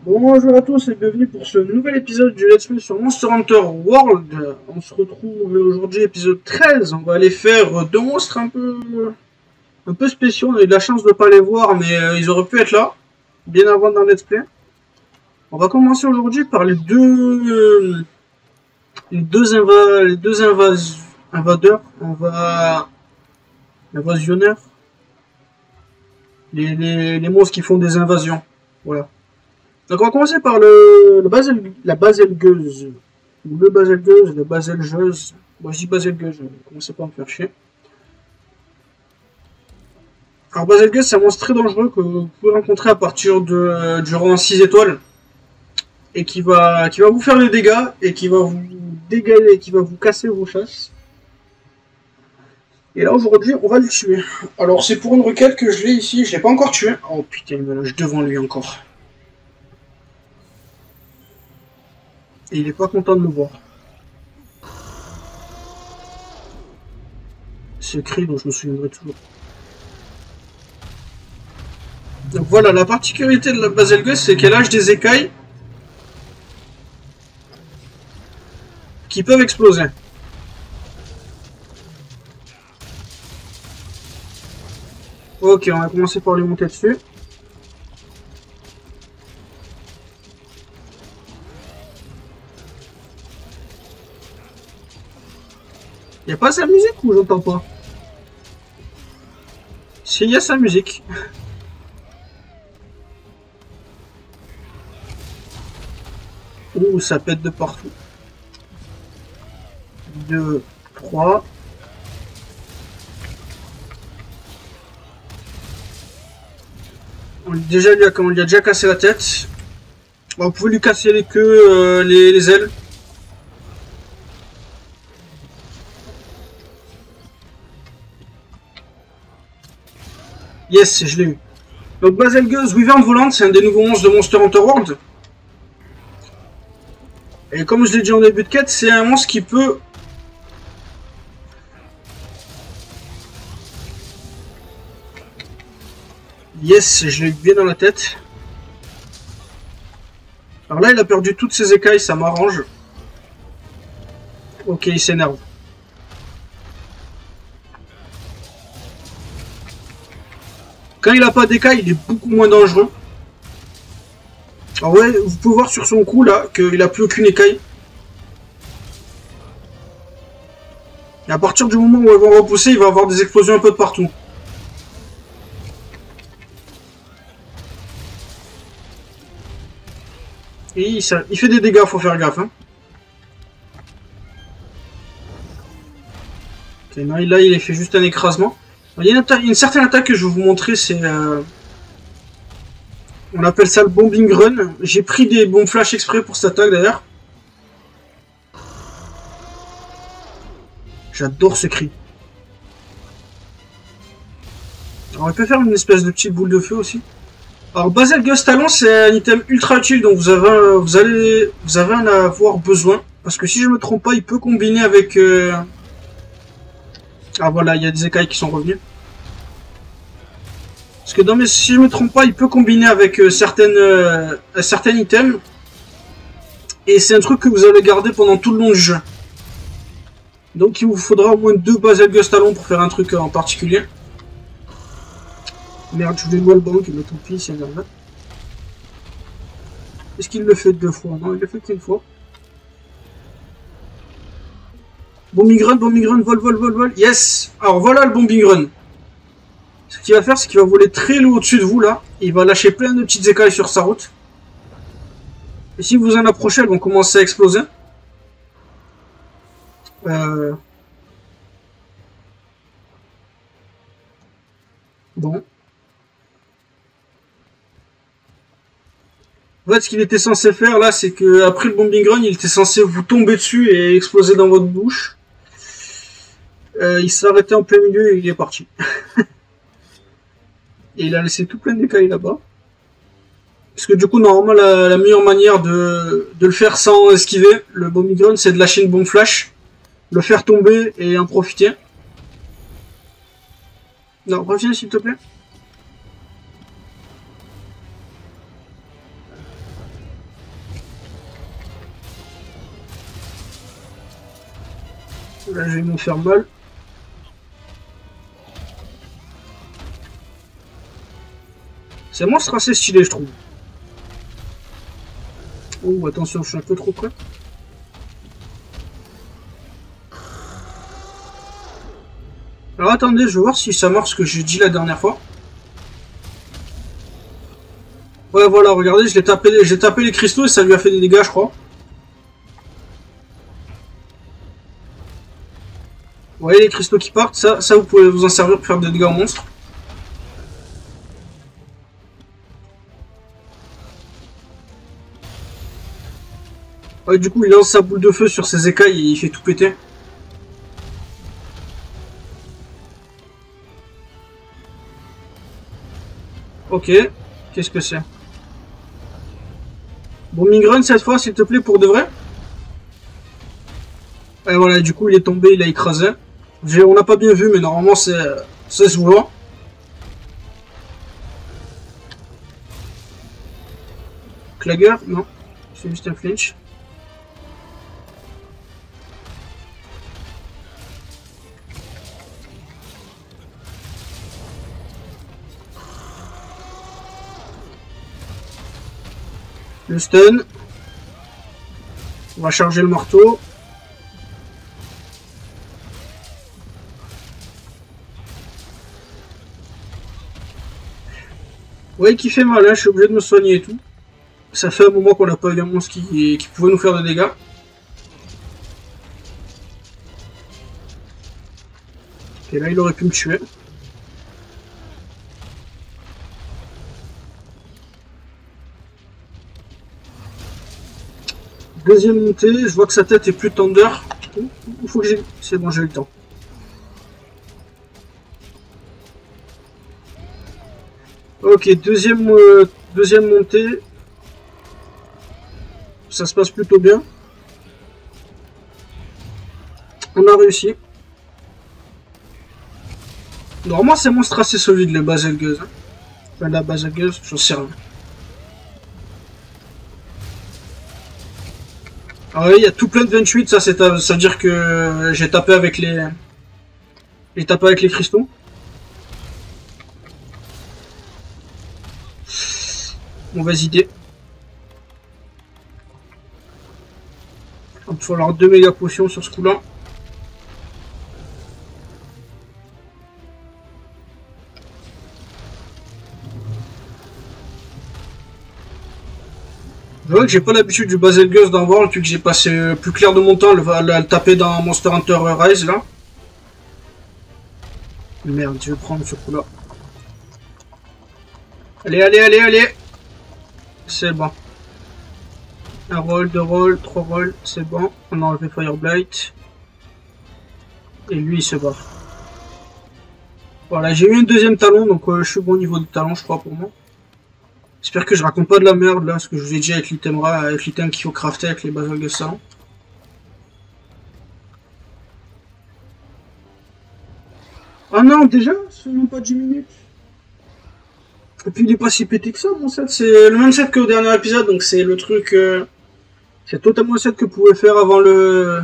Bonjour à tous et bienvenue pour ce nouvel épisode du Let's Play sur Monster Hunter World. On se retrouve aujourd'hui épisode 13. On va aller faire deux monstres un peu spéciaux. On a eu de la chance de ne pas les voir, mais ils auraient pu être là, bien avant dans le Let's Play. On va commencer aujourd'hui par les deux invadeurs, invasionneurs, les monstres qui font des invasions. Voilà. Donc on va commencer par la baselgeuse. Ou le baselgeuse, la baselgeuse. Moi je dis baselgeuse, commencez pas à me faire chier. Alors baselgeuse c'est un monstre très dangereux que vous pouvez rencontrer à partir du rang 6 étoiles. Et qui va vous faire des dégâts et qui va vous dégaler, qui va vous casser vos chasses. Et là aujourd'hui on va le tuer. Alors c'est pour une requête que je l'ai ici, je l'ai pas encore tué. Oh putain il me lâche devant lui encore. Et il est pas content de me voir. Ce cri dont je me souviendrai toujours. Donc voilà, la particularité de la baselgeuse, c'est qu'elle lâche des écailles qui peuvent exploser. Ok, on va commencer par lui monter dessus. Y'a pas sa musique ou j'entends pas? Si, y a sa musique. Ouh, ça pète de partout. 2, 3. On lui a déjà cassé la tête. Bon, vous pouvez lui casser les queues, les ailes. Yes, je l'ai eu. Donc baselgeuse Wyvern volante, c'est un des nouveaux monstres de Monster Hunter World. Et comme je l'ai dit en début de quête, c'est un monstre qui peut... Yes, je l'ai eu bien dans la tête. Alors là, il a perdu toutes ses écailles, ça m'arrange. Ok, il s'énerve. Quand il a pas d'écailles, il est beaucoup moins dangereux. Alors ouais, vous pouvez voir sur son cou là qu'il a plus aucune écaille. Et à partir du moment où elles vont repousser, il va avoir des explosions un peu de partout. Et il fait des dégâts, faut faire gaffe. Hein. Okay, non, là, il a fait juste un écrasement. Il y a une certaine attaque que je vais vous montrer, c'est... on appelle ça le bombing run. J'ai pris des bombes flash exprès pour cette attaque d'ailleurs. J'adore ce cri. Alors, on peut faire une espèce de petite boule de feu aussi. Alors, baselgeuse talon, c'est un item ultra utile, donc vous allez en avoir besoin. Parce que si je me trompe pas, il peut combiner avec... Ah voilà, il y a des écailles qui sont revenues. Parce que si je me trompe pas, il peut combiner avec certains items. Et c'est un truc que vous allez garder pendant tout le long du jeu. Donc il vous faudra au moins 2 baselgeuse talons pour faire un truc en particulier. Merde, je voulais le banque, mais tant pis, c'est énervant. Est-ce qu'il le fait 2 fois? Non, il le fait qu'une fois. Bombing run, vol, vol, vol, vol. Yes! Alors voilà le bombing run. Ce qu'il va faire, c'est qu'il va voler très loin au-dessus de vous, là. Il va lâcher plein de petites écailles sur sa route. Et si vous en approchez, elles vont commencer à exploser. Bon. En fait, ce qu'il était censé faire, là, c'est que après le bombing run, il était censé vous tomber dessus et exploser dans votre bouche. Il s'est arrêté en plein milieu et il est parti. Et il a laissé tout plein d'écailles là-bas. Parce que du coup, normalement, la meilleure manière de le faire sans esquiver le bombing run, c'est de lâcher une bombe flash, le faire tomber et en profiter. Non, reviens s'il te plaît. Là, je vais me faire mal. C'est un monstre assez stylé, je trouve. Oh, attention, je suis un peu trop près. Alors attendez, je vais voir si ça marche ce que j'ai dit la dernière fois. Ouais, voilà, regardez, j'ai tapé les cristaux et ça lui a fait des dégâts, je crois. Vous voyez les cristaux qui partent, ça vous pouvez vous en servir pour faire des dégâts aux monstres. Ouais, du coup, il lance sa boule de feu sur ses écailles et il fait tout péter. Ok, qu'est-ce que c'est? Bon, Migrun cette fois, s'il te plaît, pour de vrai. Et voilà, du coup, il est tombé, il a écrasé. On n'a pas bien vu, mais normalement, ça se voit. Clagger, non. C'est juste un flinch. Le stun. On va charger le marteau. Ouais, qui fait mal, hein, je suis obligé de me soigner et tout. Ça fait un moment qu'on n'a pas eu un monstre qui pouvait nous faire des dégâts. Et là, il aurait pu me tuer. Deuxième montée, je vois que sa tête est plus tender. Il faut que j'ai... C'est bon, j'ai eu le temps. Ok, deuxième montée. Ça se passe plutôt bien. On a réussi. Normalement, c'est monstre assez solide, les Bazelgeuse. Hein. Enfin, la Bazelgeuse, j'en sais rien. Ah oui, il y a tout plein de 28, ça veut dire que j'ai tapé avec les... J'ai tapé avec les cristaux. Mauvaise idée. Il va falloir 2 méga potions sur ce coup-là. Je vois que j'ai pas l'habitude du Bazelgeuse dans World, vu que j'ai passé plus clair de mon temps à le taper dans Monster Hunter Rise là. Merde, je vais prendre ce coup-là. Allez, allez, allez, allez. C'est bon. Un roll, 2 rolls, 3 rolls, c'est bon. On a enlevé Fireblight. Et lui, il se barre. Voilà, j'ai eu un deuxième talon, donc je suis bon au niveau du talon, je crois, pour moi. J'espère que je raconte pas de la merde, là, ce que je vous ai dit avec l'item qu'il faut crafter avec les Bazelgeuse salon. Ah non, déjà, ça fait même pas 10 minutes. Et puis il est pas si pété que ça, mon set. C'est le même set qu'au dernier épisode, donc c'est le truc... c'est totalement le set que vous pouvez faire avant le...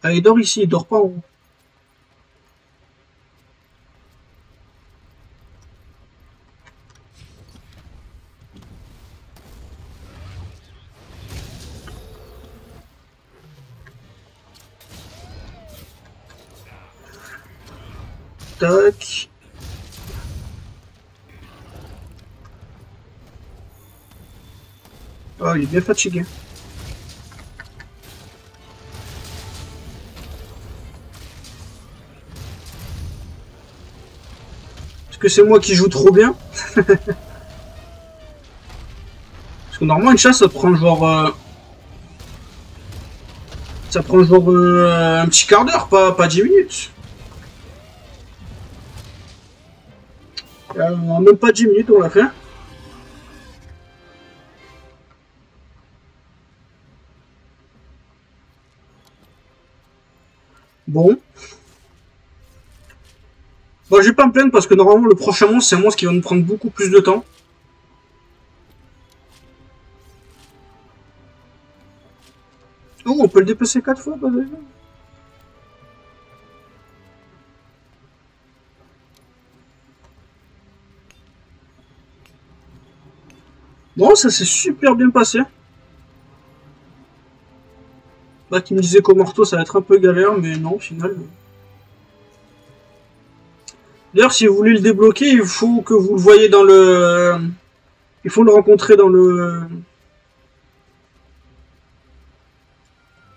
Ah, il dort ici, il dort pas en haut. Tac. Oh, il est bien fatigué. Est-ce que c'est moi qui joue trop bien? Parce que normalement une chasse ça prend genre... ça prend genre un petit quart d'heure, pas 10 minutes. Même pas 10 minutes on l'a fait. Bon. Bon, je vais pas me plaindre parce que normalement le prochain monstre c'est un monstre qui va nous prendre beaucoup plus de temps. Oh, on peut le déplacer 4 fois, pas de... Bon, ça s'est super bien passé. Là, qui me disait qu'au marteau, ça va être un peu galère, mais non, au final. D'ailleurs, si vous voulez le débloquer, il faut que vous le voyez dans le... Il faut le rencontrer dans le...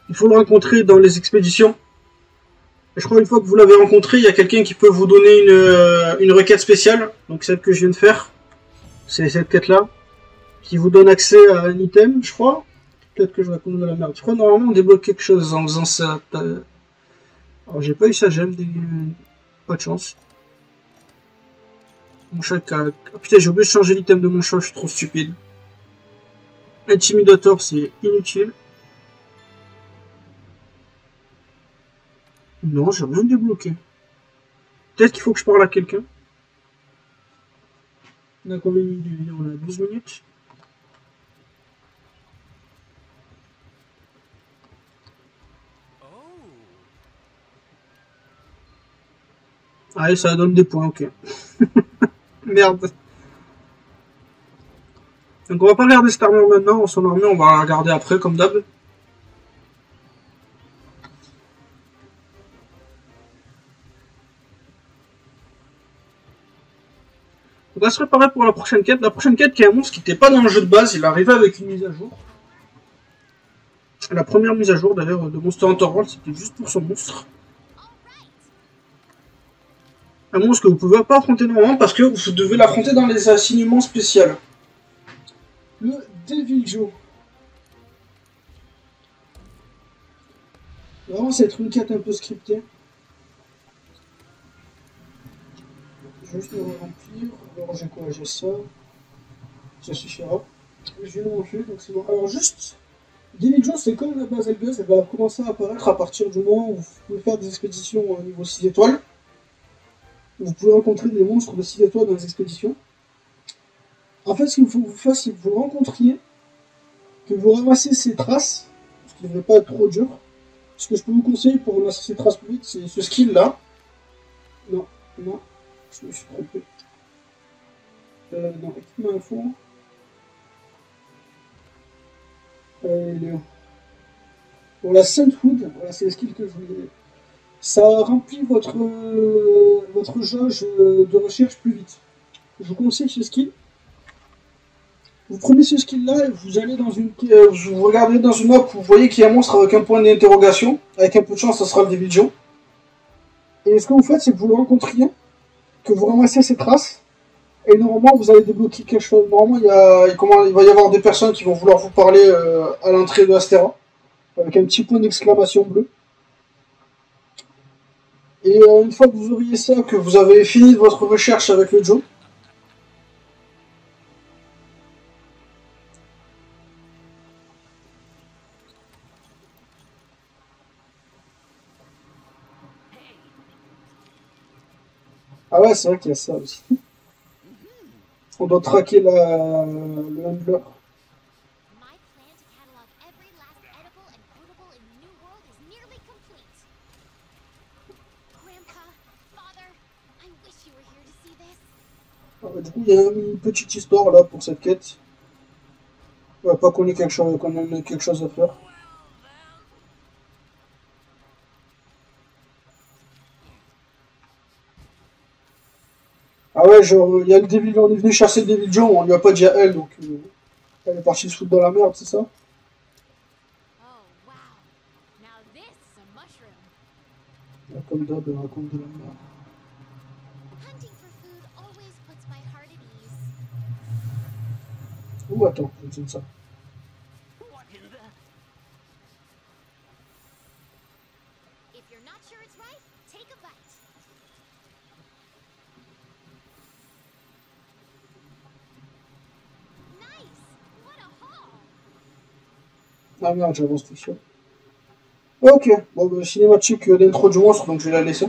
Il faut le rencontrer dans les expéditions. Et je crois une fois que vous l'avez rencontré, il y a quelqu'un qui peut vous donner une requête spéciale. Donc celle que je viens de faire. C'est cette quête-là. Qui vous donne accès à un item, je crois. Peut-être que je raconte de la merde. Je crois normalement on débloque quelque chose en faisant ça. Alors j'ai pas eu ça, j'aime des... Pas de chance. Mon chat... Ah, putain, j'ai oublié de changer l'item de mon chat, je suis trop stupide. Intimidator, c'est inutile. Non, j'ai rien débloqué. Peut-être qu'il faut que je parle à quelqu'un. On a combien de minutes de vidéo? On a 12 minutes. Allez, ça donne des points, ok. Merde. Donc on va pas regarder cette armure maintenant, son armure on va la regarder après comme d'hab. On va se préparer pour la prochaine quête. La prochaine quête qui est un monstre qui n'était pas dans le jeu de base, il est arrivé avec une mise à jour. La première mise à jour d'ailleurs de Monster Hunter World, c'était juste pour son monstre. Un monstre que vous pouvez pas affronter normalement parce que vous devez l'affronter dans les assignements spéciaux. Le Devil Joe. Vraiment, ça va être une quête un peu scriptée. Je vais juste me remplir. Alors j'ai quoi? J'ai ça. Ça suffira. Je viens de manger, donc c'est bon. Alors juste, Devil Joe, c'est comme la base Elgus, elle va commencer à apparaître à partir du moment où vous pouvez faire des expéditions au niveau 6 étoiles. Vous pouvez rencontrer des monstres de 6 étoiles dans les expéditions. En fait, ce qu'il faut que vous fassiez, c'est que vous le rencontriez, que vous ramassiez ses traces, ce qui ne devrait pas être trop dur. Ce que je peux vous conseiller pour ramasser ses traces plus vite, c'est ce skill-là. Non, non, je me suis trompé. Non, équipement info. Il est où? Pour la Sunfood, voilà, c'est le skill que je voulais. Ça remplit votre jauge de recherche plus vite. Je vous conseille ce skill. Vous prenez ce skill-là et vous allez dans une... vous regardez dans une map, vous voyez qu'il y a un monstre avec un point d'interrogation. Avec un peu de chance, ça sera le Devil Joe. Et ce que vous faites, c'est que vous le rencontriez, que vous ramassez ses traces, et normalement, vous allez débloquer quelque chose. Normalement, il va y avoir des personnes qui vont vouloir vous parler à l'entrée de Astera, avec un petit point d'exclamation bleu. Et une fois que vous auriez ça, que vous avez fini votre recherche avec le Joe, ah ouais, c'est vrai qu'il y a ça aussi. On doit traquer le handler. Ah bah, du coup, il y a une petite histoire là pour cette quête. On va pas qu'on ait quelque chose à faire. Ah ouais, genre, il y a le Devil, on est venu chasser le Devil Joe, on lui a pas dit à elle, donc elle est partie se foutre dans la merde, c'est ça? Comme d'hab, elle raconte de la merde. Ouh, attends, je me ça. Ah merde, j'avance tout seul. Ok, bon, bah, cinématique d'intro du monstre, donc je vais la laisser.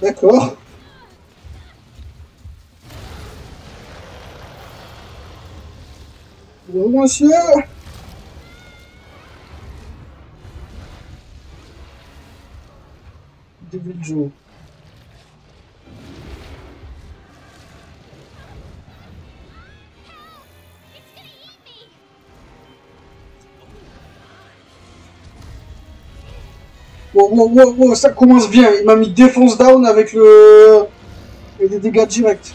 D'accord. Bonjour, monsieur. Devil Joe. Wow, wow, wow, wow, ça commence bien. Il m'a mis défonce down avec le... et des dégâts directs.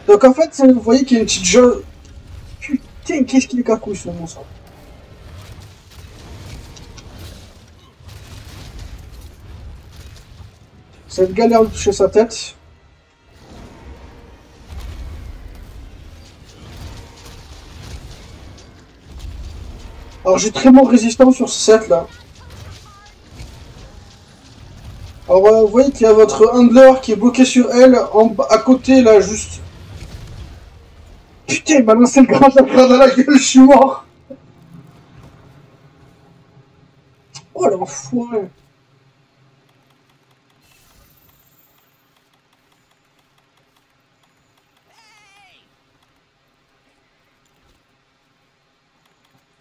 Donc en fait, vous voyez qu'il y a une petite jeu. Putain, qu'est-ce qu'il est cacouille ce monstre. Cette galère de toucher sa tête. Alors j'ai très bon résistance sur ce set là. Alors vous voyez qu'il y a votre handler qui est bloqué sur elle, à côté là juste. Putain, il m'a lancé le grand à la gueule, je suis mort. Oh l'enfoiré.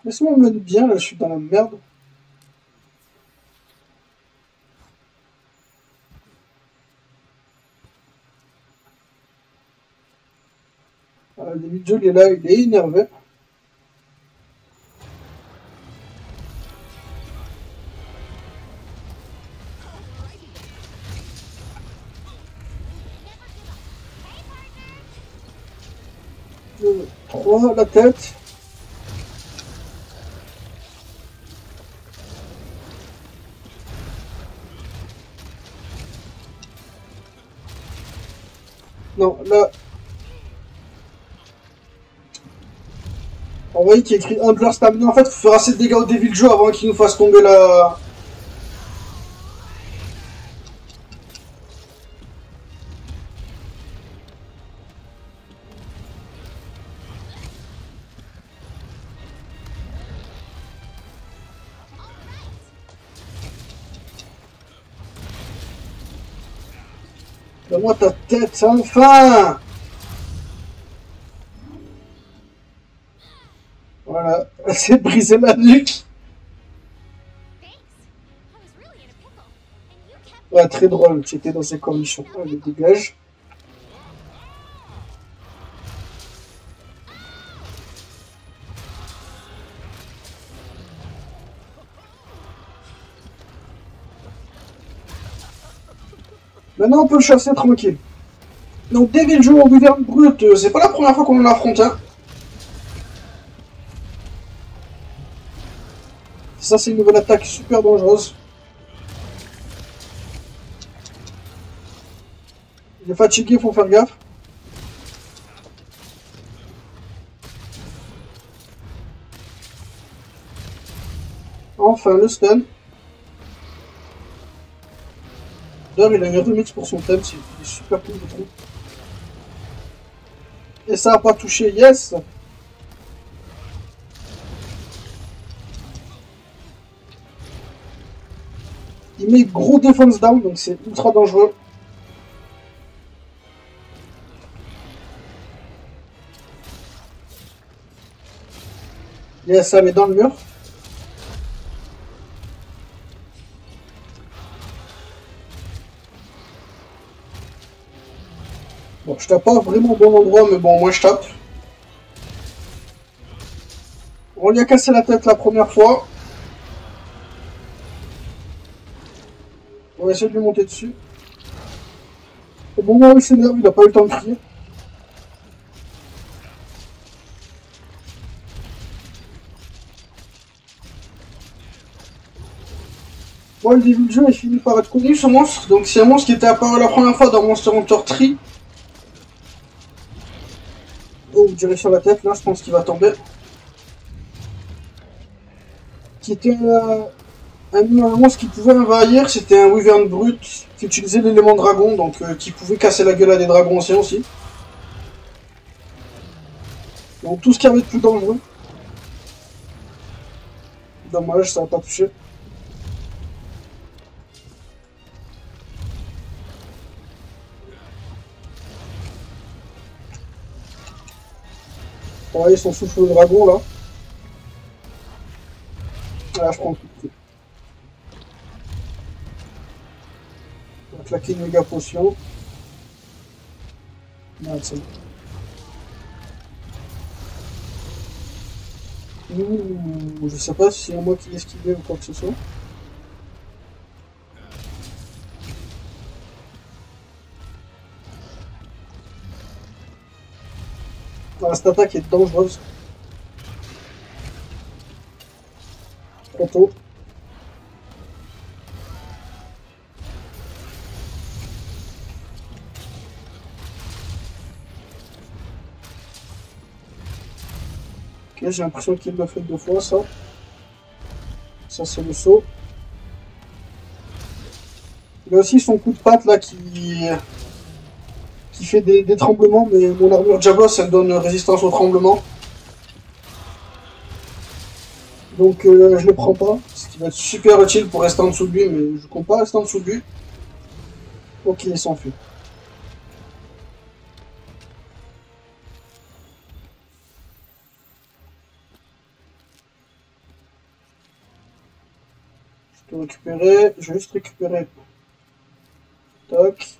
Laisse-moi me mettre bien là, je suis dans la merde. David Joe il est là, il est énervé. Deux, trois, la tête. Non, là... On voit qu'il y a écrit Handler Stamina. En fait, il faut faire assez de dégâts au Devil Joe avant qu'il nous fasse tomber la... Donne-moi ta tête, enfin! Voilà, elle s'est brisé la nuque. Ouais, très drôle, tu étais dans ces conditions. Allez, dégage. Maintenant, on peut le chasser tranquille. Donc, Devil Joe au Wyvern brut, c'est pas la première fois qu'on en affronte, hein. Ça, c'est une nouvelle attaque super dangereuse. Il est fatigué, faut faire gaffe. Enfin, le stun. D'ailleurs, il a une remix pour son thème, c'est super cool, je trouve. Et ça a pas touché, yes! Il met gros defense down, donc c'est ultra dangereux. Yes, ça met dans le mur. Bon, je tape pas vraiment au bon endroit, mais bon, moi je tape. On lui a cassé la tête la première fois. On va essayer de lui monter dessus. Au moment où il s'énerve, il n'a pas eu le temps de crier. Bon, le début du jeu, il finit par être connu, ce monstre. Donc c'est un monstre qui était apparu la première fois dans Monster Hunter 3. Oh, direction la tête, là, je pense qu'il va tomber. Qui était un monstre qui pouvait envahir, c'était un Wyvern brut qui utilisait l'élément dragon, donc qui pouvait casser la gueule à des dragons anciens aussi. Donc tout ce qui avait de plus dangereux. Dommage, ça va pas touché. Ouais, ils sont sous le dragon là. Ah, je prends tout de suite. On va claquer une méga potion. Merde, c'est bon. Ouh, je sais pas si c'est moi qui l'ai esquivé ou quoi que ce soit. Ah, cette attaque est dangereuse. Trop tôt. Ok, j'ai l'impression qu'il l'a fait 2 fois, ça. Ça, c'est le saut. Il a aussi son coup de patte, là, qui fait des tremblements, mais mon armure Diablos, elle donne résistance au tremblement. Donc, je le prends pas, ce qui va être super utile pour rester en dessous de lui, mais je compte pas rester en dessous de lui. Ok, il s'enfuit. Je peux récupérer, je vais juste récupérer. Tac.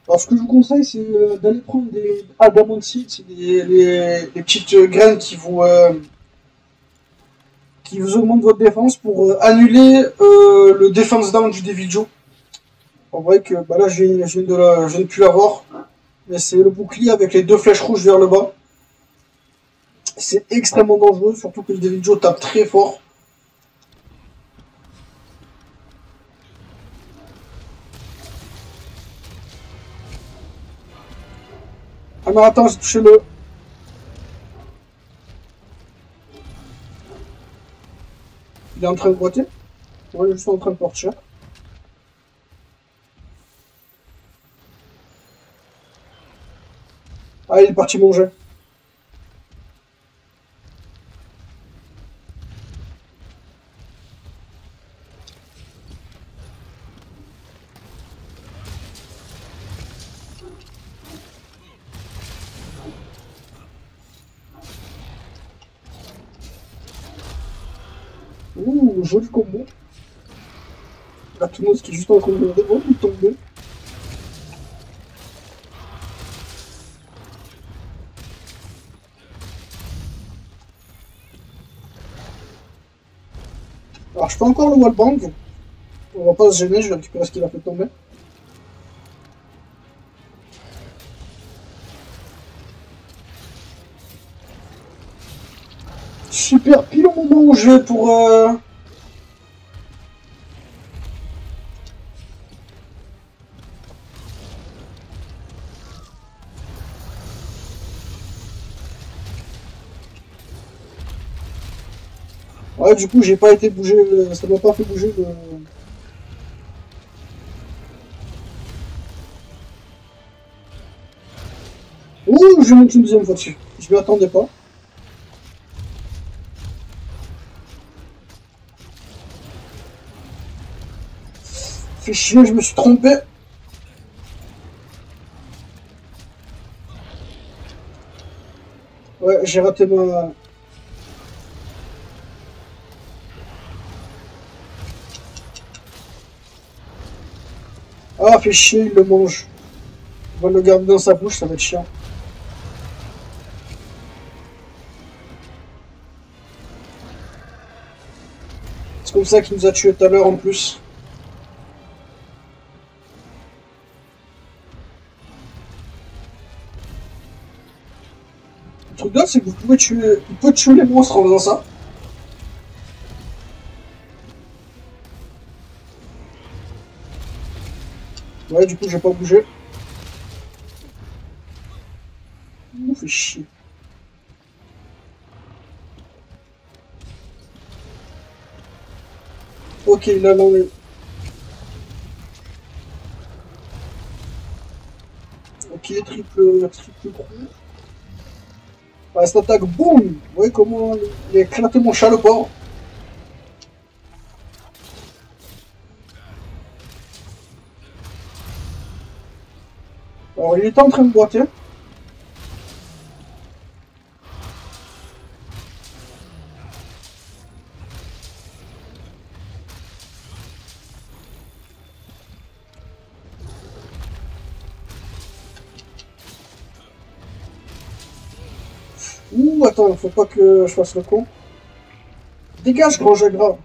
Alors ce que je vous conseille, c'est d'aller prendre des Adamantite, c'est les petites graines qui vous augmentent votre défense pour annuler le defense down du Devil Joe. En vrai que bah là je viens de plus l'avoir, mais c'est le bouclier avec les 2 flèches rouges vers le bas. C'est extrêmement dangereux, surtout que le Devil Joe tape très fort. Ah mais attends, j'ai touché le... Il est en train de boiter. Ouais, je suis en train de porter. Ah, il est parti manger. Ouh, joli combo. La Toulouse qui est juste en train de tomber. Alors je fais encore le wallbang. On va pas se gêner, je vais récupérer ce qu'il a fait tomber. Super, pile au moment où je vais pour... Ouais, du coup, j'ai pas été bougé, ça m'a pas fait bouger le... Ouh, je monte une deuxième fois dessus. Je m'y attendais pas. Fait chier, je me suis trompé. Ouais, j'ai raté ma... Ah, fait chier, il le mange. On va le garder dans sa bouche, ça va être chiant. C'est comme ça qu'il nous a tués tout à l'heure en plus. Le truc là, c'est que vous pouvez tuer les monstres en faisant ça. Ouais, du coup, j'ai pas bougé. On fait chier. Ok, là, on est... Ok, triple coup. Ouais, cette attaque, boum. Vous voyez comment il a éclaté mon chat le bord. Alors il était en train de boiter. Ouh, attends, faut pas que je fasse le con. Dégage, grand Jagra.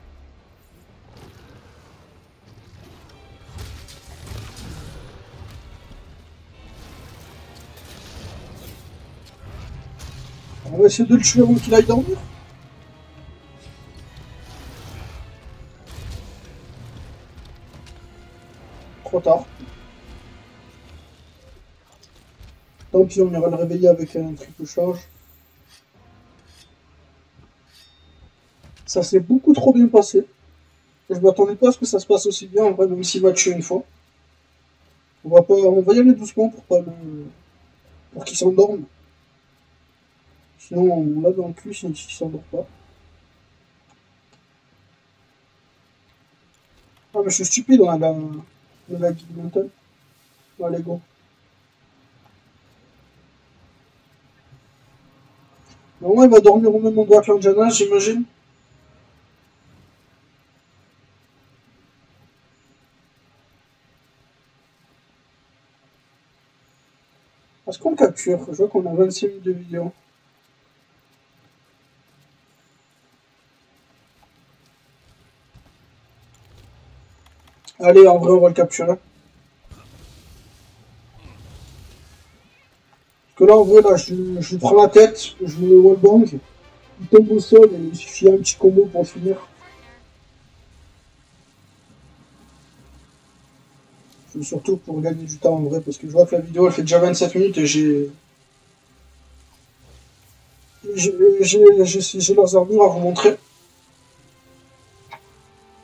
On va essayer de le tuer avant qu'il aille dormir. Trop tard. Tant pis, on ira le réveiller avec un triple charge. Ça s'est beaucoup trop bien passé. Je m'attendais pas à ce que ça se passe aussi bien, en vrai, même s'il m'a tué une fois. On va y aller doucement pour pas le... pour qu'il s'endorme. Sinon, on l'a dans le cul s'il s'endort pas. Ah, mais je suis stupide, on a la guide mentale. Allez, go. Normalement, il va dormir au même endroit que l'Anjana, j'imagine. Est-ce qu'on le capture? Je vois qu'on a 26 minutes de vidéo. Allez, en vrai, on va le capturer. Parce que là, en vrai, là, je lui prends la tête, je le wallbang, il tombe au sol et il suffit un petit combo pour le finir. C'est surtout pour gagner du temps en vrai, parce que je vois que la vidéo elle fait déjà 27 minutes et j'ai leurs armures à vous montrer.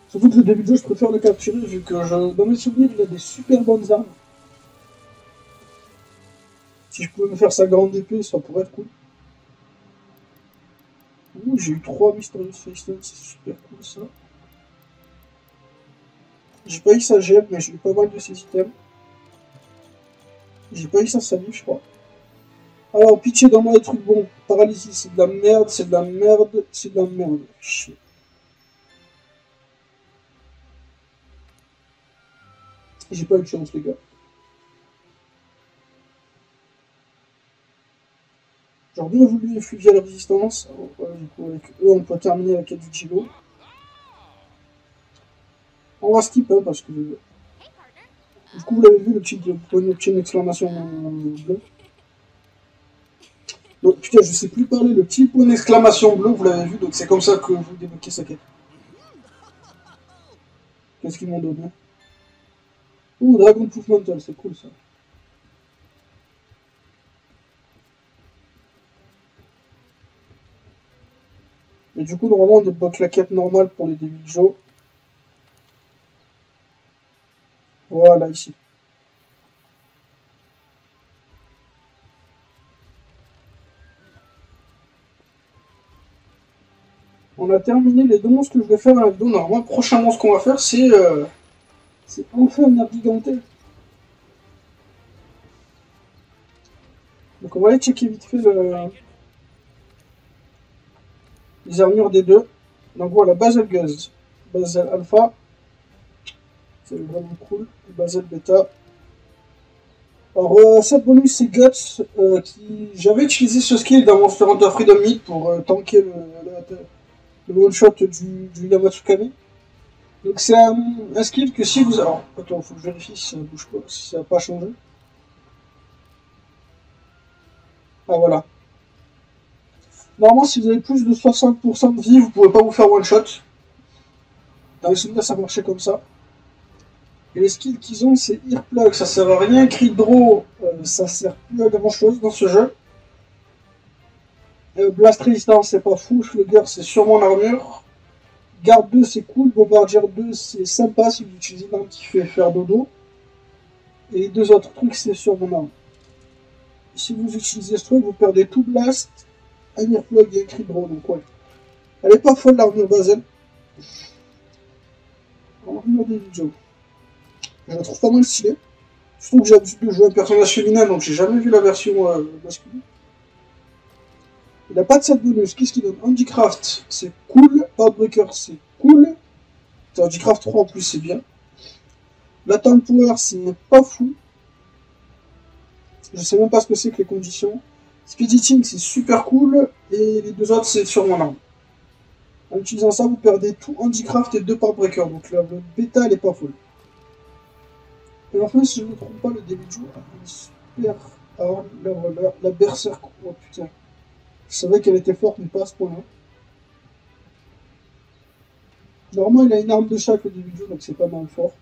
Surtout que le début de jeu, je préfère le capturer vu que dans mes souvenirs, il a des super bonnes armes. Si je pouvais me faire sa grande épée, ça pourrait être cool. Ouh, j'ai eu 3 Mysterious Facestones, c'est super cool ça. J'ai pas eu sa gemme, mais j'ai eu pas mal de ses items. J'ai pas eu sa salive, je crois. Alors, pitié, dans moi des trucs bons. Paralysie, c'est de la merde, c'est de la merde, c'est de la merde. Chier. J'ai pas eu de chance, les gars. J'aurais bien voulu effuvier la résistance. Alors, voilà, du coup, avec eux, on peut terminer la quête du Chilo. On va skip, hein, parce que... Du coup, vous l'avez vu, le petit exclamation bleu. Donc, putain, je sais plus parler, le petit point d'exclamation bleu, vous l'avez vu, donc c'est comme ça que vous débloquez sa quête. Qu'est-ce qu'ils m'ont donné? Ouh, Dragon Proof Mantle, c'est cool ça. Et du coup, normalement, on débloque la quête normale pour les débuts de jeu. Voilà, ici. On a terminé les deux monstres que je vais faire dans la vidéo. Normalement, le prochain monstre qu'on va faire, c'est enfin un Nargiganté. Donc on va aller checker vite fait les armures des deux. Donc voilà, Basal Guz, Basal Alpha, c'est vraiment cool, Basal Beta. Alors cette bonus c'est Guts, j'avais utilisé ce skill dans Monster Hunter Freedom Meat pour tanker le one shot du Yamatsukami. Donc c'est un skill que si vous... Alors attends, faut que je vérifie si ça bouge pas, si ça n'a pas changé. Ah voilà. Normalement si vous avez plus de 60% de vie, vous pouvez pas vous faire one shot. Dans les souvenirs ça marchait comme ça. Et les skills qu'ils ont, c'est Earplug, ça sert à rien. Cri de Draw, ça sert plus à grand chose dans ce jeu. Blast Resistance, c'est pas fou. Slugger, c'est sur mon armure. Garde 2, c'est cool. Bombardier 2, c'est sympa si vous utilisez une arme qui fait faire dodo. Et les deux autres trucs, c'est sur mon arme. Si vous utilisez ce truc, vous perdez tout Blast, un Earplug et un Cri de Draw. Donc ouais. Elle est pas folle l'armure Basel. L'armure des vidéos. Je la trouve pas mal stylée. Je trouve que j'ai l'habitude de jouer un personnage féminin, donc j'ai jamais vu la version masculine. Il n'a pas de set bonus. Qu'est-ce qu'il donne? Handicraft, c'est cool. Heartbreaker, c'est cool. Handicraft 3 en plus, c'est bien. Latent Power, c'est pas fou. Je sais même pas ce que c'est que les conditions. Speed Eating, c'est super cool. Et les deux autres, c'est sur mon arme. En utilisant ça, vous perdez tout Handicraft et 2 Heartbreaker. Donc la bêta, elle est pas folle. Et enfin, si je ne me trompe pas, le Demijo a une super arme. La Berserk. Oh putain. Je savais qu'elle était forte, mais pas à ce point-là. Normalement, il a une arme de chaque, le Demijo, donc c'est pas mal fort.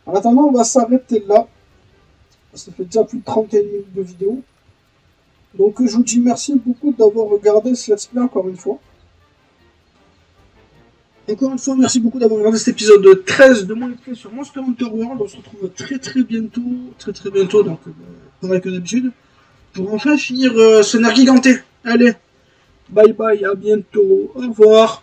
En attendant, on va s'arrêter là. Ça fait déjà plus de 31 minutes de vidéo. Donc je vous dis merci beaucoup d'avoir regardé ce let's play encore une fois. Encore une fois, merci beaucoup d'avoir regardé cet épisode 13 de mon let's play sur Monster Hunter World. On se retrouve très bientôt, donc pareil que d'habitude, pour enfin finir ce Nergiganté. Allez, bye bye, à bientôt, au revoir.